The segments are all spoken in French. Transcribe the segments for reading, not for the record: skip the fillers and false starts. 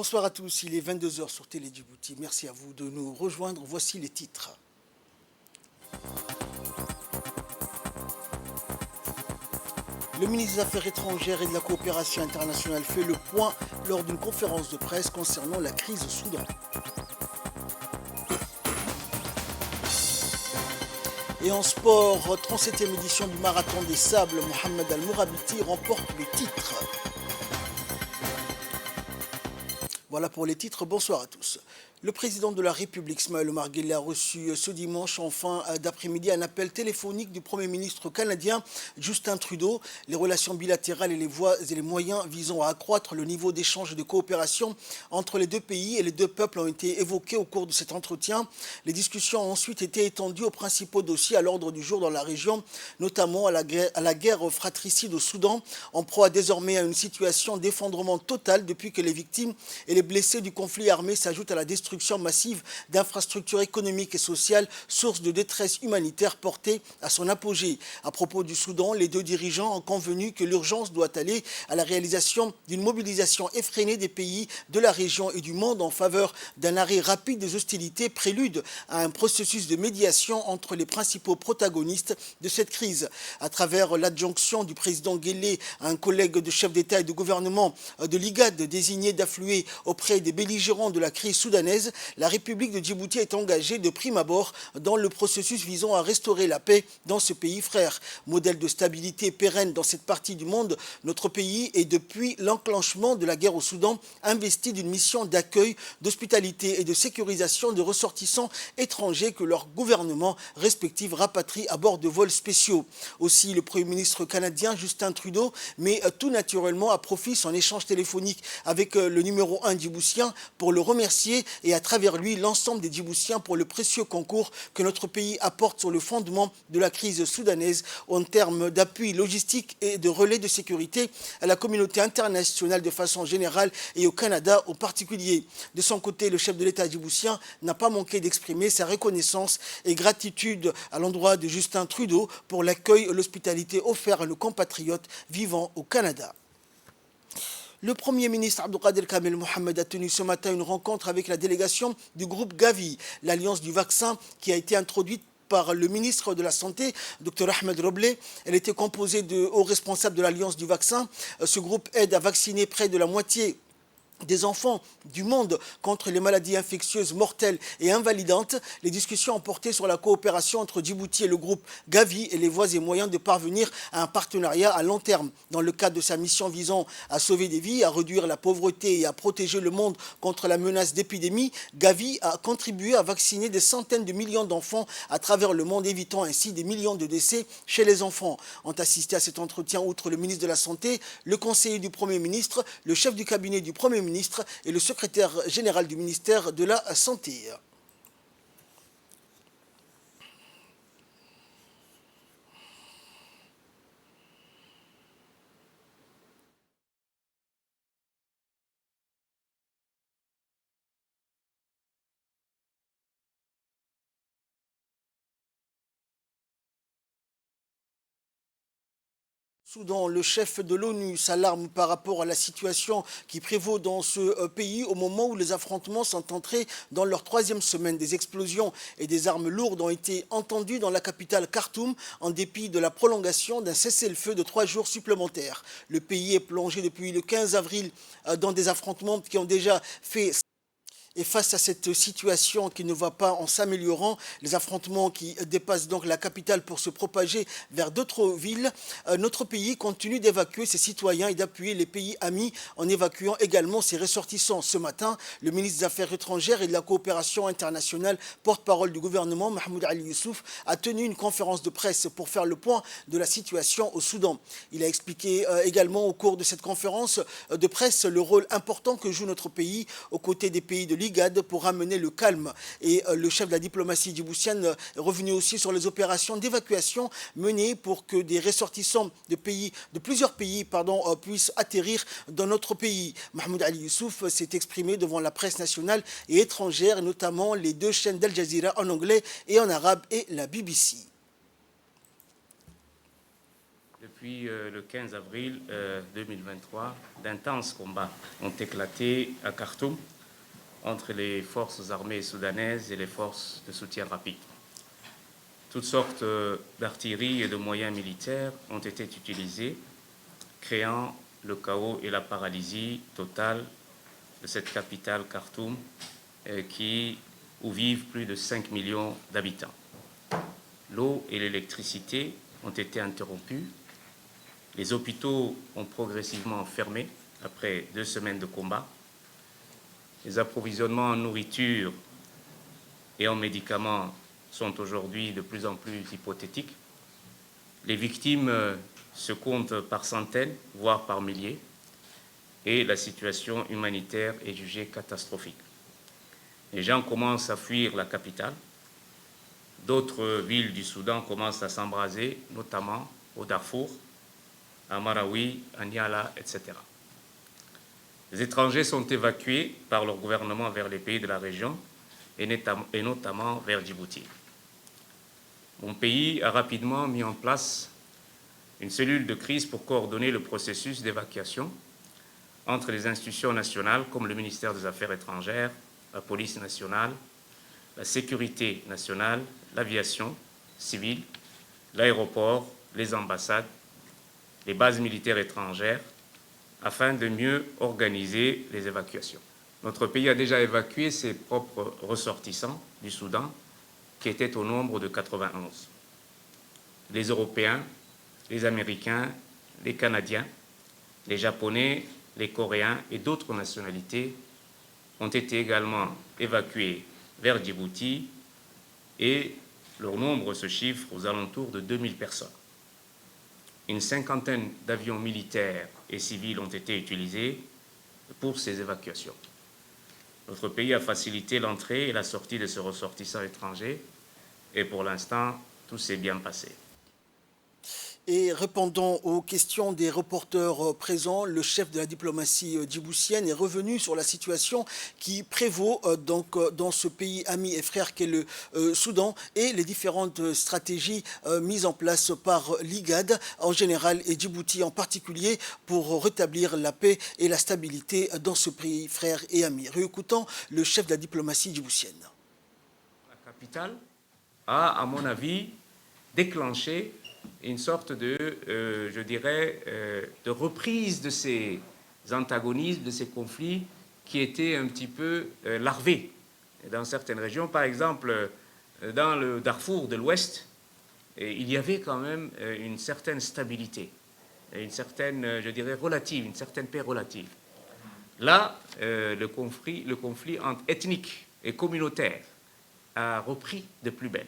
Bonsoir à tous, il est 22 h sur Télé Djibouti. Merci à vous de nous rejoindre. Voici les titres. Le ministre des Affaires étrangères et de la coopération internationale fait le point lors d'une conférence de presse concernant la crise au Soudan. Et en sport, 37e édition du Marathon des Sables, Mohamed Al-Mourabiti remporte le titre. Voilà pour les titres, bonsoir à tous. Le président de la République, Ismaël Omar Guelleh, a reçu ce dimanche, en fin d'après-midi, un appel téléphonique du Premier ministre canadien Justin Trudeau. Les relations bilatérales et les voies et les moyens visant à accroître le niveau d'échange et de coopération entre les deux pays et les deux peuples ont été évoqués au cours de cet entretien. Les discussions ont ensuite été étendues aux principaux dossiers à l'ordre du jour dans la région, notamment à la guerre fratricide au Soudan, en proie désormais à une situation d'effondrement total depuis que les victimes et les blessés du conflit armé s'ajoutent à la destruction massive d'infrastructures économiques et sociales, source de détresse humanitaire portée à son apogée. À propos du Soudan, les deux dirigeants ont convenu que l'urgence doit aller à la réalisation d'une mobilisation effrénée des pays de la région et du monde en faveur d'un arrêt rapide des hostilités, prélude à un processus de médiation entre les principaux protagonistes de cette crise. À travers l'adjonction du président Guelleh à un collègue de chef d'État et de gouvernement de l'IGAD désigné d'affluer auprès des belligérants de la crise soudanaise, la République de Djibouti est engagée de prime abord dans le processus visant à restaurer la paix dans ce pays frère. Modèle de stabilité pérenne dans cette partie du monde, notre pays est depuis l'enclenchement de la guerre au Soudan investi d'une mission d'accueil, d'hospitalité et de sécurisation de ressortissants étrangers que leurs gouvernements respectifs rapatrient à bord de vols spéciaux. Aussi, le Premier ministre canadien Justin Trudeau met tout naturellement à profit son échange téléphonique avec le numéro 1 djiboutien pour le remercier et à travers lui l'ensemble des Djiboutiens pour le précieux concours que notre pays apporte sur le fondement de la crise soudanaise en termes d'appui logistique et de relais de sécurité à la communauté internationale de façon générale et au Canada en particulier. De son côté, le chef de l'État djiboutien n'a pas manqué d'exprimer sa reconnaissance et gratitude à l'endroit de Justin Trudeau pour l'accueil et l'hospitalité offert à nos compatriotes vivant au Canada. Le Premier ministre Abdelkader Kamel Mohamed a tenu ce matin une rencontre avec la délégation du groupe Gavi, l'alliance du vaccin qui a été introduite par le ministre de la Santé, Dr Ahmed Roble. Elle était composée de hauts responsables de l'alliance du vaccin. Ce groupe aide à vacciner près de la moitié des enfants du monde contre les maladies infectieuses mortelles et invalidantes. Les discussions ont porté sur la coopération entre Djibouti et le groupe Gavi et les voies et moyens de parvenir à un partenariat à long terme. Dans le cadre de sa mission visant à sauver des vies, à réduire la pauvreté et à protéger le monde contre la menace d'épidémie, Gavi a contribué à vacciner des centaines de millions d'enfants à travers le monde, évitant ainsi des millions de décès chez les enfants. Ont assisté à cet entretien, outre le ministre de la Santé, le conseiller du Premier ministre, le chef du cabinet du Premier ministre et le secrétaire général du ministère de la Santé. Soudan, le chef de l'ONU s'alarme par rapport à la situation qui prévaut dans ce pays au moment où les affrontements sont entrés dans leur 3e semaine. Des explosions et des armes lourdes ont été entendues dans la capitale Khartoum en dépit de la prolongation d'un cessez-le-feu de 3 jours supplémentaires. Le pays est plongé depuis le 15 avril dans des affrontements qui ont déjà fait... Et face à cette situation qui ne va pas en s'améliorant, les affrontements qui dépassent donc la capitale pour se propager vers d'autres villes, notre pays continue d'évacuer ses citoyens et d'appuyer les pays amis en évacuant également ses ressortissants. Ce matin, le ministre des Affaires étrangères et de la coopération internationale, porte-parole du gouvernement, Mahmoud Ali Youssouf, a tenu une conférence de presse pour faire le point de la situation au Soudan. Il a expliqué également au cours de cette conférence de presse le rôle important que joue notre pays aux côtés des pays de l'IGAD pour ramener le calme. Et le chef de la diplomatie djiboutienne est revenu aussi sur les opérations d'évacuation menées pour que des ressortissants de plusieurs pays puissent atterrir dans notre pays. Mahmoud Ali Youssouf s'est exprimé devant la presse nationale et étrangère, notamment les 2 chaînes d'Al Jazeera en anglais et en arabe et la BBC. depuis le 15 avril 2023, d'intenses combats ont éclaté à Khartoum entre les forces armées soudanaises et les forces de soutien rapide. Toutes sortes d'artillerie et de moyens militaires ont été utilisés, créant le chaos et la paralysie totale de cette capitale Khartoum où vivent plus de 5 millions d'habitants. L'eau et l'électricité ont été interrompues. Les hôpitaux ont progressivement fermé après 2 semaines de combat. Les approvisionnements en nourriture et en médicaments sont aujourd'hui de plus en plus hypothétiques. Les victimes se comptent par centaines, voire par milliers, et la situation humanitaire est jugée catastrophique. Les gens commencent à fuir la capitale. D'autres villes du Soudan commencent à s'embraser, notamment au Darfour, à Marawi, à Niala, etc. Les étrangers sont évacués par leur gouvernement vers les pays de la région et notamment vers Djibouti. Mon pays a rapidement mis en place une cellule de crise pour coordonner le processus d'évacuation entre les institutions nationales comme le ministère des Affaires étrangères, la police nationale, la sécurité nationale, l'aviation civile, l'aéroport, les ambassades, les bases militaires étrangères, afin de mieux organiser les évacuations. Notre pays a déjà évacué ses propres ressortissants du Soudan, qui étaient au nombre de 91. Les Européens, les Américains, les Canadiens, les Japonais, les Coréens et d'autres nationalités ont été également évacués vers Djibouti et leur nombre se chiffre aux alentours de 2000 personnes. Une cinquantaine d'avions militaires et civils ont été utilisés pour ces évacuations. Notre pays a facilité l'entrée et la sortie de ses ressortissants étrangers et pour l'instant, tout s'est bien passé. Et répondant aux questions des reporters présents, le chef de la diplomatie djiboutienne est revenu sur la situation qui prévaut dans ce pays ami et frère qu'est le Soudan et les différentes stratégies mises en place par l'IGAD en général et Djibouti en particulier pour rétablir la paix et la stabilité dans ce pays frère et ami. Réécoutons le chef de la diplomatie djiboutienne. La capitale a, à mon avis, déclenché une sorte de, je dirais, de reprise de ces antagonismes, de ces conflits qui étaient un petit peu larvés dans certaines régions. Par exemple, dans le Darfour de l'Ouest, il y avait quand même une certaine stabilité, une certaine, je dirais, relative, une certaine paix relative. Là, le conflit ethnique et communautaire a repris de plus belle.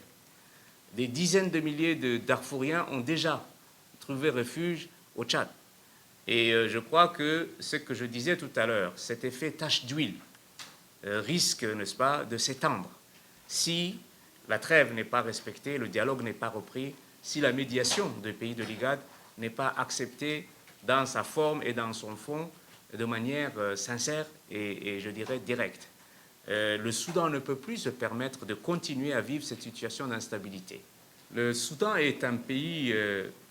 Des dizaines de milliers de Darfouriens ont déjà trouvé refuge au Tchad. Et je crois que ce que je disais tout à l'heure, cet effet tache d'huile, risque, n'est-ce pas, de s'étendre si la trêve n'est pas respectée, le dialogue n'est pas repris, si la médiation des pays de l'IGAD n'est pas acceptée dans sa forme et dans son fond de manière sincère et je dirais directe. Le Soudan ne peut plus se permettre de continuer à vivre cette situation d'instabilité. Le Soudan est un pays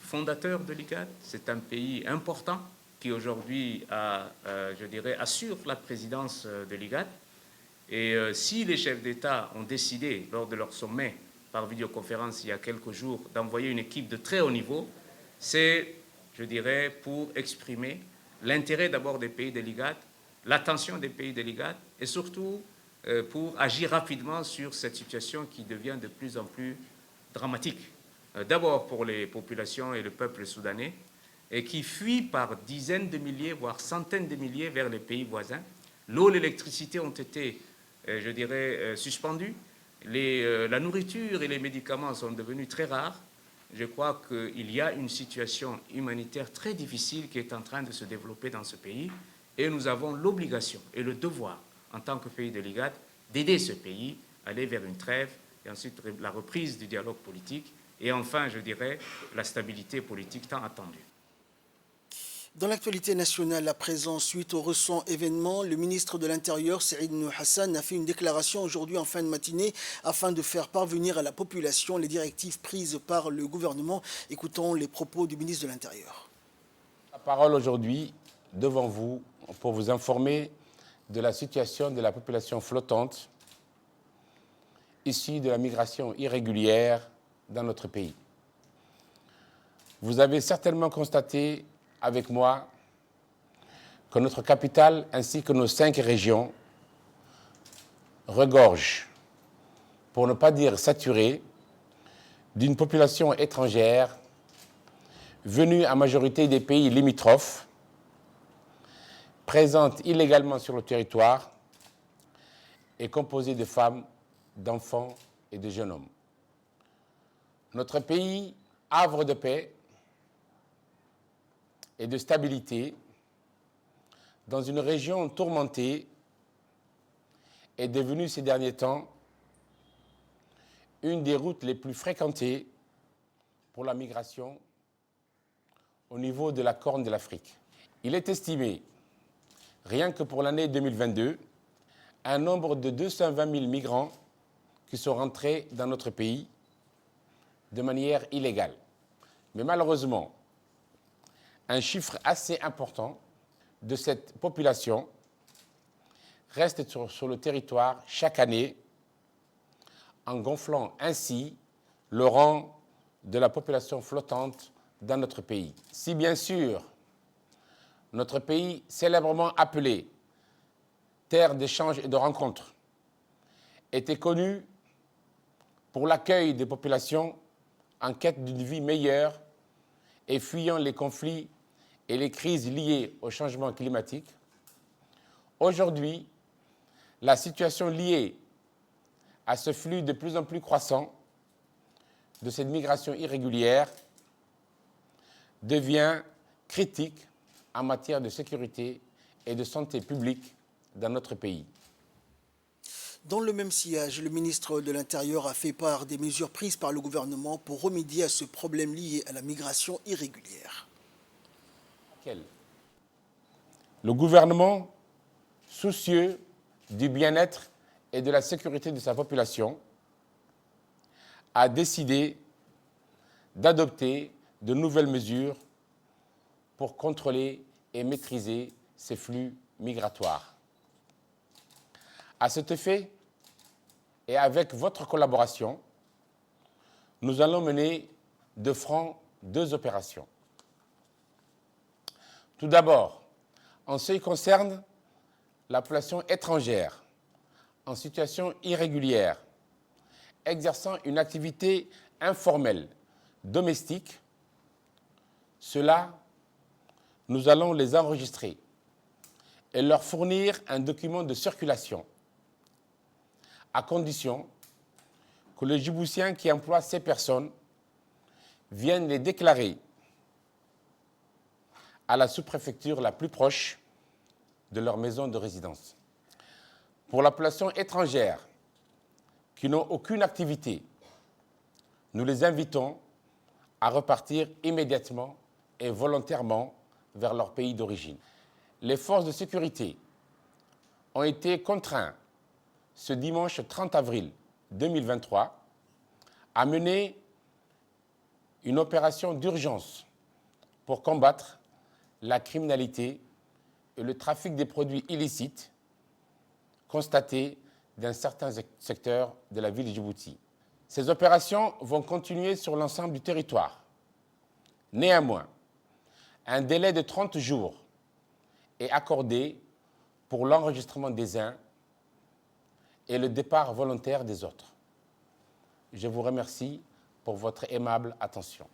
fondateur de l'IGAD, c'est un pays important qui aujourd'hui, je dirais, assure la présidence de l'IGAD. Et si les chefs d'État ont décidé, lors de leur sommet par vidéoconférence il y a quelques jours, d'envoyer une équipe de très haut niveau, c'est, je dirais, pour exprimer l'intérêt d'abord des pays de l'IGAD, l'attention des pays de l'IGAD et surtout pour agir rapidement sur cette situation qui devient de plus en plus dramatique. D'abord pour les populations et le peuple soudanais, et qui fuient par dizaines de milliers, voire centaines de milliers vers les pays voisins. L'eau et l'électricité ont été, je dirais, suspendues. La nourriture et les médicaments sont devenus très rares. Je crois qu'il y a une situation humanitaire très difficile qui est en train de se développer dans ce pays. Et nous avons l'obligation et le devoir, en tant que pays de l'IGAD, d'aider ce pays à aller vers une trêve et ensuite la reprise du dialogue politique et enfin, je dirais, la stabilité politique tant attendue. Dans l'actualité nationale, à présent, suite au récent événement, le ministre de l'Intérieur, Saïd Hassan, a fait une déclaration aujourd'hui en fin de matinée afin de faire parvenir à la population les directives prises par le gouvernement. Écoutons les propos du ministre de l'Intérieur. La parole aujourd'hui devant vous pour vous informer de la situation de la population flottante issue de la migration irrégulière dans notre pays. Vous avez certainement constaté avec moi que notre capitale ainsi que nos 5 régions regorgent, pour ne pas dire saturées, d'une population étrangère venue en majorité des pays limitrophes, présente illégalement sur le territoire et composée de femmes, d'enfants et de jeunes hommes. Notre pays, havre de paix et de stabilité, dans une région tourmentée, est devenu ces derniers temps une des routes les plus fréquentées pour la migration au niveau de la Corne de l'Afrique. Il est estimé, rien que pour l'année 2022, un nombre de 220 000 migrants qui sont rentrés dans notre pays de manière illégale. Mais malheureusement, un chiffre assez important de cette population reste sur le territoire chaque année, en gonflant ainsi le rang de la population flottante dans notre pays. Si bien sûr, notre pays, célèbrement appelé terre d'échanges et de rencontres, était connu pour l'accueil des populations en quête d'une vie meilleure et fuyant les conflits et les crises liées au changement climatique, aujourd'hui, la situation liée à ce flux de plus en plus croissant de cette migration irrégulière devient critique en matière de sécurité et de santé publique dans notre pays. Dans le même sillage, le ministre de l'Intérieur a fait part des mesures prises par le gouvernement pour remédier à ce problème lié à la migration irrégulière. Le gouvernement, soucieux du bien-être et de la sécurité de sa population, a décidé d'adopter de nouvelles mesures pour contrôler et maîtriser ces flux migratoires. À cet effet, et avec votre collaboration, nous allons mener de front 2 opérations. Tout d'abord, en ce qui concerne la population étrangère en situation irrégulière, exerçant une activité informelle, domestique, ceux-là, nous allons les enregistrer et leur fournir un document de circulation, à condition que le Djiboutien qui emploie ces personnes vienne les déclarer à la sous-préfecture la plus proche de leur maison de résidence. Pour la population étrangère qui n'ont aucune activité, nous les invitons à repartir immédiatement et volontairement vers leur pays d'origine. Les forces de sécurité ont été contraintes ce dimanche 30 avril 2023 à mener une opération d'urgence pour combattre la criminalité et le trafic des produits illicites constatés dans certains secteurs de la ville de Djibouti. Ces opérations vont continuer sur l'ensemble du territoire. Néanmoins, un délai de 30 jours est accordé pour l'enregistrement des uns et le départ volontaire des autres. Je vous remercie pour votre aimable attention.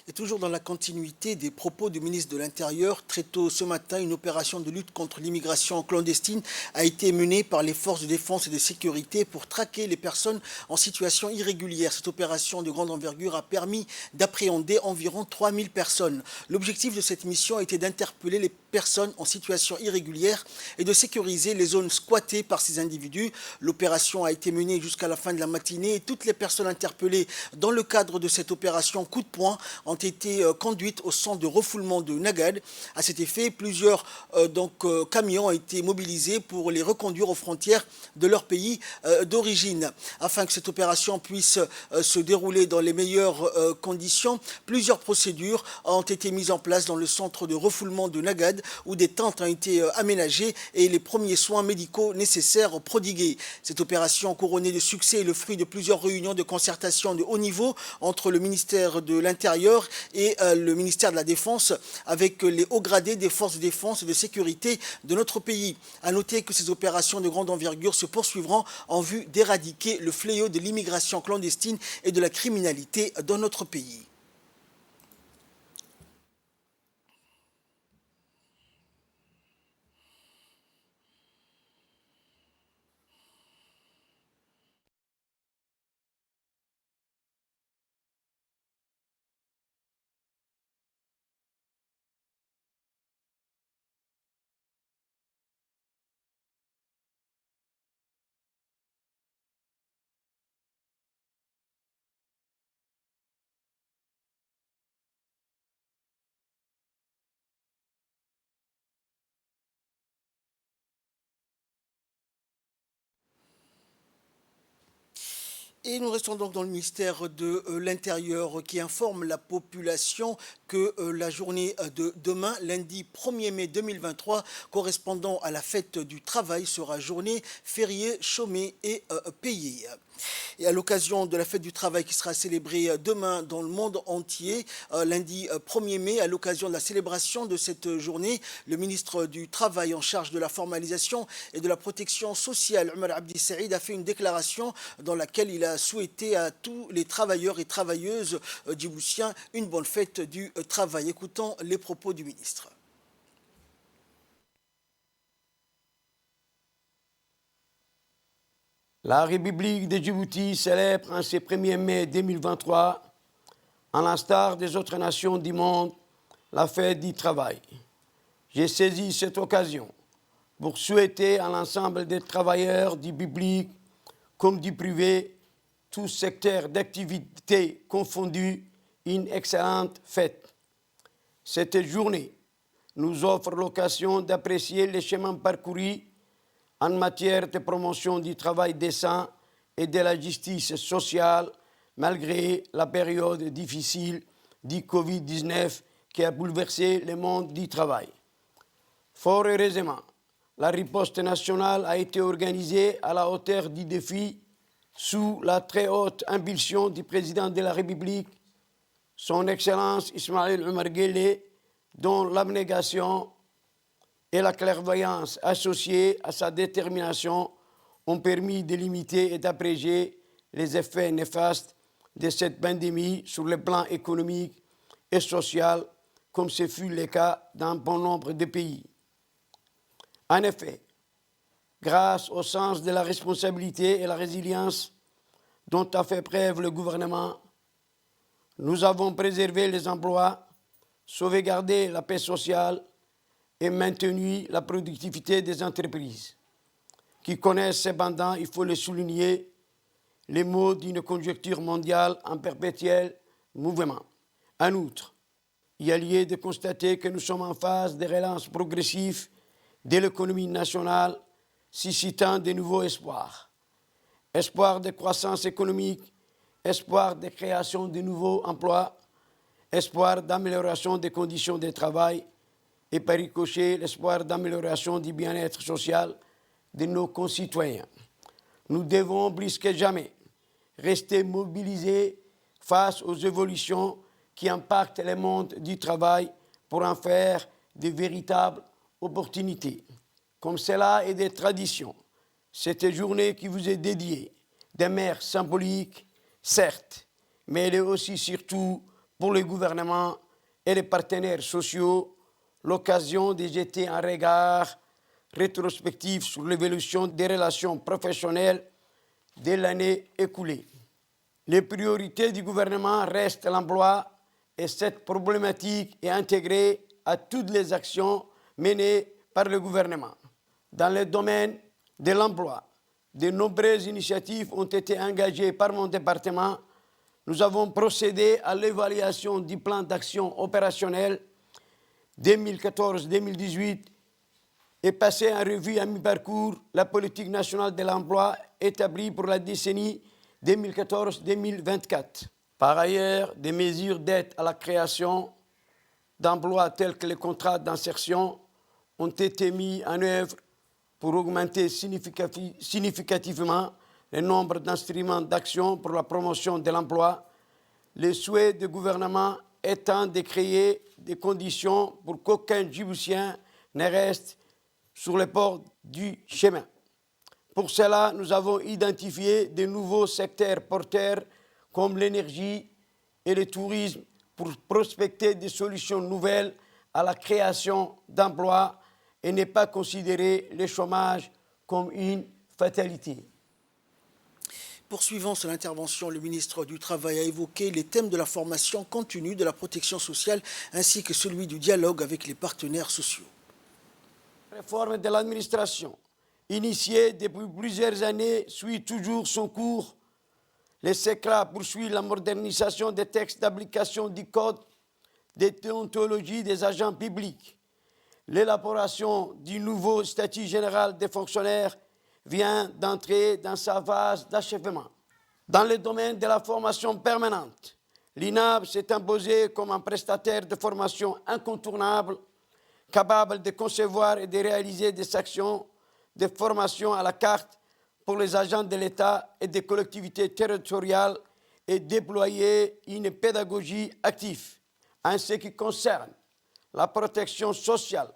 Et toujours dans la continuité des propos du ministre de l'Intérieur, très tôt ce matin, une opération de lutte contre l'immigration clandestine a été menée par les forces de défense et de sécurité pour traquer les personnes en situation irrégulière. Cette opération de grande envergure a permis d'appréhender environ 3000 personnes. L'objectif de cette mission a été d'interpeller les personnes en situation irrégulière et de sécuriser les zones squattées par ces individus. L'opération a été menée jusqu'à la fin de la matinée et toutes les personnes interpellées dans le cadre de cette opération coup de poing ont été conduites au centre de refoulement de Nagad. À cet effet, plusieurs camions ont été mobilisés pour les reconduire aux frontières de leur pays d'origine. Afin que cette opération puisse se dérouler dans les meilleures conditions, plusieurs procédures ont été mises en place dans le centre de refoulement de Nagad, où des tentes ont été aménagées et les premiers soins médicaux nécessaires prodigués. Cette opération couronnée de succès est le fruit de plusieurs réunions de concertation de haut niveau entre le ministère de l'Intérieur et le ministère de la Défense, avec les hauts gradés des forces de défense et de sécurité de notre pays. À noter que ces opérations de grande envergure se poursuivront en vue d'éradiquer le fléau de l'immigration clandestine et de la criminalité dans notre pays. Et nous restons donc dans le ministère de l'Intérieur qui informe la population que la journée de demain, lundi 1er mai 2023, correspondant à la fête du travail, sera journée fériée, chômée et payée. Et à l'occasion de la fête du travail qui sera célébrée demain dans le monde entier, lundi 1er mai, à l'occasion de la célébration de cette journée, le ministre du Travail en charge de la formalisation et de la protection sociale, Omar Abdi Saïd, a fait une déclaration dans laquelle il a souhaité à tous les travailleurs et travailleuses djiboutiens une bonne fête du travail. Écoutons les propos du ministre. La République de Djibouti célèbre en ce 1er mai 2023, à l'instar des autres nations du monde, la fête du travail. J'ai saisi cette occasion pour souhaiter à l'ensemble des travailleurs du public comme du privé, tous secteurs d'activité confondus, une excellente fête. Cette journée nous offre l'occasion d'apprécier les chemins parcourus en matière de promotion du travail décent et de la justice sociale, malgré la période difficile du Covid-19 qui a bouleversé le monde du travail. Fort heureusement, la riposte nationale a été organisée à la hauteur du défi sous la très haute impulsion du président de la République, son Excellence Ismaïl Omar Guelleh, dont l'abnégation et la clairvoyance associée à sa détermination ont permis de limiter et d'abréger les effets néfastes de cette pandémie sur le plan économique et social, comme ce fut le cas dans bon nombre de pays. En effet, grâce au sens de la responsabilité et la résilience dont a fait preuve le gouvernement, nous avons préservé les emplois, sauvegardé la paix sociale et maintenu la productivité des entreprises, qui connaissent cependant, il faut le souligner, les maux d'une conjoncture mondiale en perpétuel mouvement. En outre, il y a lieu de constater que nous sommes en phase de relance progressive de l'économie nationale, suscitant de nouveaux espoirs. Espoir de croissance économique, espoir de création de nouveaux emplois, espoir d'amélioration des conditions de travail et par ricochet l'espoir d'amélioration du bien-être social de nos concitoyens. Nous devons plus que jamais rester mobilisés face aux évolutions qui impactent le monde du travail pour en faire de véritables opportunités. Comme cela est des traditions, cette journée qui vous est dédiée demeure symbolique, certes, mais elle est aussi surtout pour le gouvernement et les partenaires sociaux l'occasion de jeter un regard rétrospectif sur l'évolution des relations professionnelles de l'année écoulée. Les priorités du gouvernement restent l'emploi et cette problématique est intégrée à toutes les actions menées par le gouvernement. Dans le domaine de l'emploi, de nombreuses initiatives ont été engagées par mon département nous avons procédé à l'évaluation du plan d'action opérationnel 2014-2018 et passé en revue à mi-parcours la politique nationale de l'emploi établie pour la décennie 2014-2024. Par ailleurs, des mesures d'aide à la création d'emplois tels que les contrats d'insertion ont été mis en œuvre pour augmenter significativement le nombre d'instruments d'action pour la promotion de l'emploi, le souhait du gouvernement étant de créer des conditions pour qu'aucun Djiboutien ne reste sur le port du chemin. Pour cela, nous avons identifié de nouveaux secteurs porteurs comme l'énergie et le tourisme pour prospecter des solutions nouvelles à la création d'emplois et ne pas considérer le chômage comme une fatalité. Poursuivant son intervention, le ministre du Travail a évoqué les thèmes de la formation continue, de la protection sociale ainsi que celui du dialogue avec les partenaires sociaux. Réforme de l'administration, initiée depuis plusieurs années, suit toujours son cours. Le SECRA poursuit la modernisation des textes d'application du Code de déontologie des agents publics. L'élaboration du nouveau statut général des fonctionnaires vient d'entrer dans sa phase d'achèvement. Dans le domaine de la formation permanente, l'INAB s'est imposé comme un prestataire de formation incontournable, capable de concevoir et de réaliser des actions de formation à la carte pour les agents de l'État et des collectivités territoriales et déployer une pédagogie active. En ce qui concerne la protection sociale,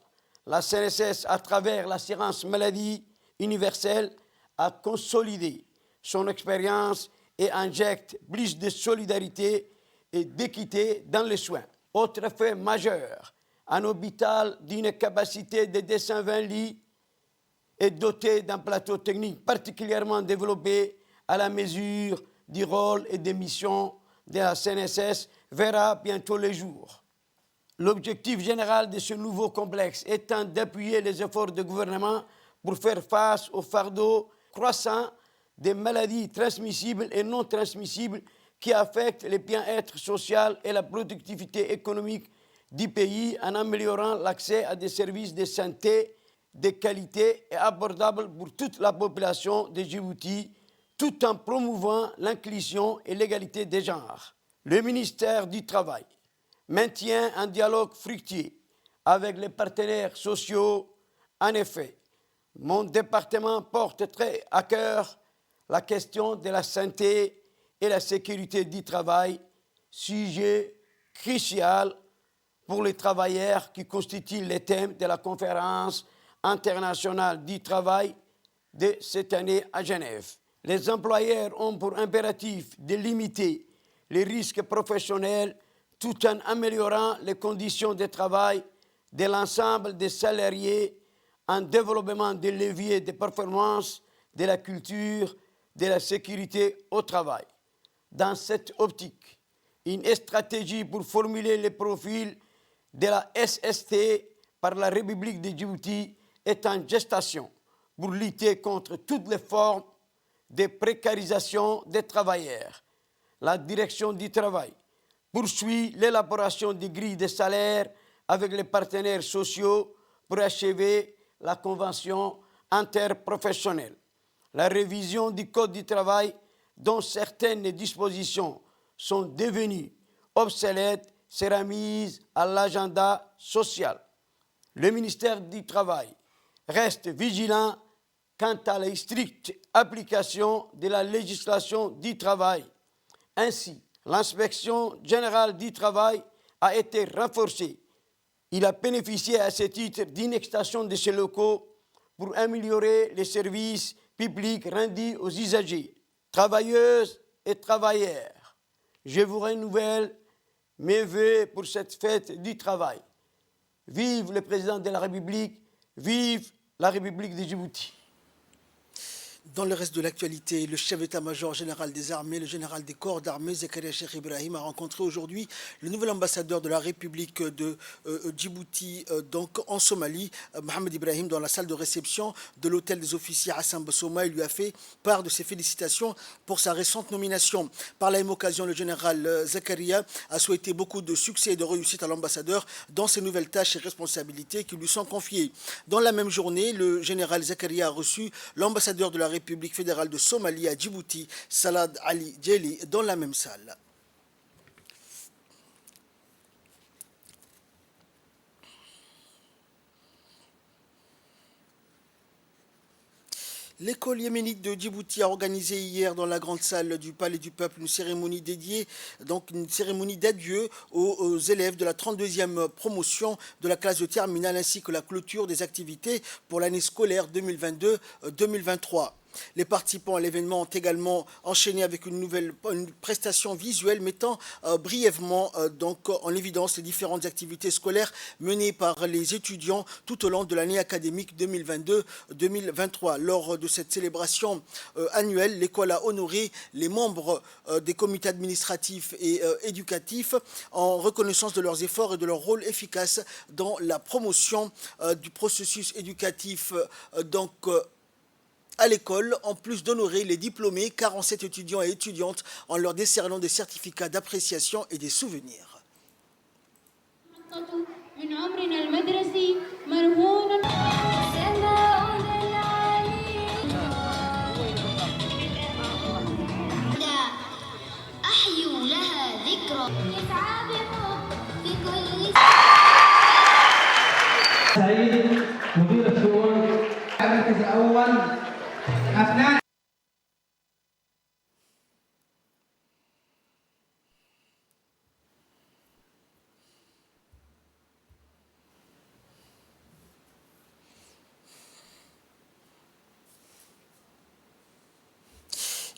la CNSS, à travers l'assurance maladie universelle, a consolidé son expérience et injecte plus de solidarité et d'équité dans les soins. Autre fait majeur, un hôpital d'une capacité de 220 lits est doté d'un plateau technique particulièrement développé à la mesure du rôle et des missions de la CNSS verra bientôt le jour. L'objectif général de ce nouveau complexe étant d'appuyer les efforts du gouvernement pour faire face au fardeau croissant des maladies transmissibles et non transmissibles qui affectent le bien-être social et la productivité économique du pays en améliorant l'accès à des services de santé de qualité et abordables pour toute la population de Djibouti, tout en promouvant l'inclusion et l'égalité des genres. Le ministère du Travail maintient un dialogue fructueux avec les partenaires sociaux. En effet, mon département porte très à cœur la question de la santé et la sécurité du travail, sujet crucial pour les travailleurs qui constituent le thème de la conférence internationale du travail de cette année à Genève. Les employeurs ont pour impératif de limiter les risques professionnels tout en améliorant les conditions de travail de l'ensemble des salariés en développement des leviers de performance, de la culture, de la sécurité au travail. Dans cette optique, une stratégie pour formuler les profils de la SST par la République de Djibouti est en gestation pour lutter contre toutes les formes de précarisation des travailleurs. La direction du travail poursuit l'élaboration des grilles de salaire avec les partenaires sociaux pour achever la convention interprofessionnelle. La révision du Code du travail, dont certaines dispositions sont devenues obsolètes, sera mise à l'agenda social. Le ministère du Travail reste vigilant quant à la stricte application de la législation du travail. Ainsi, l'inspection générale du travail a été renforcée. Il a bénéficié à ce titre d'une extension de ses locaux pour améliorer les services publics rendus aux usagers. Travailleuses et travailleurs, je vous renouvelle mes vœux pour cette fête du travail. Vive le président de la République, vive la République de Djibouti. Dans le reste de l'actualité, le chef d'état-major général des armées, le général des corps d'armée, Zakaria Cheikh Ibrahim, a rencontré aujourd'hui le nouvel ambassadeur de la République de Djibouti, donc en Somalie, Mohamed Ibrahim, dans la salle de réception de l'hôtel des officiers Hassan Bassouma. Il lui a fait part de ses félicitations pour sa récente nomination. Par la même occasion, le général Zakaria a souhaité beaucoup de succès et de réussite à l'ambassadeur dans ses nouvelles tâches et responsabilités qui lui sont confiées. Dans la même journée, le général Zakaria a reçu l'ambassadeur de la République fédérale de Somalie à Djibouti, Salad Ali Djeli, dans la même salle. L'école yéménite de Djibouti a organisé hier dans la grande salle du Palais du Peuple une cérémonie dédiée, donc une cérémonie d'adieu aux élèves de la 32e promotion de la classe de terminale ainsi que la clôture des activités pour l'année scolaire 2022-2023. Les participants à l'événement ont également enchaîné avec une prestation visuelle mettant brièvement donc en évidence les différentes activités scolaires menées par les étudiants tout au long de l'année académique 2022-2023. Lors de cette célébration annuelle, l'école a honoré les membres des comités administratifs et éducatifs en reconnaissance de leurs efforts et de leur rôle efficace dans la promotion du processus éducatif à l'école, en plus d'honorer les diplômés, 47 étudiants et étudiantes, en leur décernant des certificats d'appréciation et des souvenirs.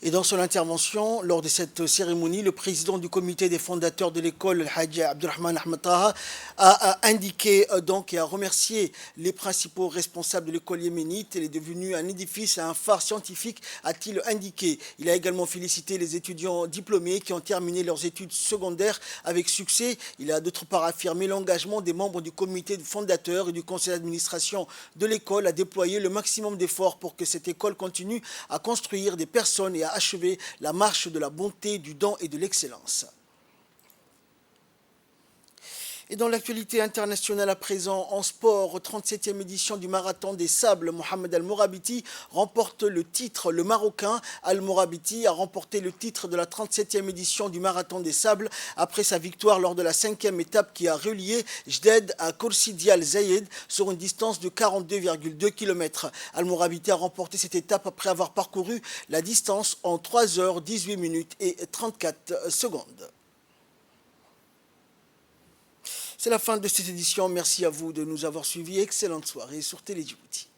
Et dans son intervention, lors de cette cérémonie, le président du comité des fondateurs de l'école, le Hadj Abdurrahman Ahmed Taha, a indiqué donc et a remercié les principaux responsables de l'école yéménite. Elle est devenue un édifice et un phare scientifique, a-t-il indiqué. Il a également félicité les étudiants diplômés qui ont terminé leurs études secondaires avec succès. Il a d'autre part affirmé l'engagement des membres du comité fondateur et du conseil d'administration de l'école à déployer le maximum d'efforts pour que cette école continue à construire des personnes et à achever la marche de la bonté, du don et de l'excellence. Et dans l'actualité internationale à présent, en sport, 37e édition du Marathon des Sables, Mohamed Al-Morabiti remporte le titre. Le Marocain Al-Morabiti a remporté le titre de la 37e édition du Marathon des Sables après sa victoire lors de la 5e étape qui a relié Jded à Korsidi Al-Zayed sur une distance de 42,2 km. Al-Morabiti a remporté cette étape après avoir parcouru la distance en 3 heures 18 minutes et 34 secondes. C'est la fin de cette édition. Merci à vous de nous avoir suivis. Excellente soirée sur Télé Djibouti.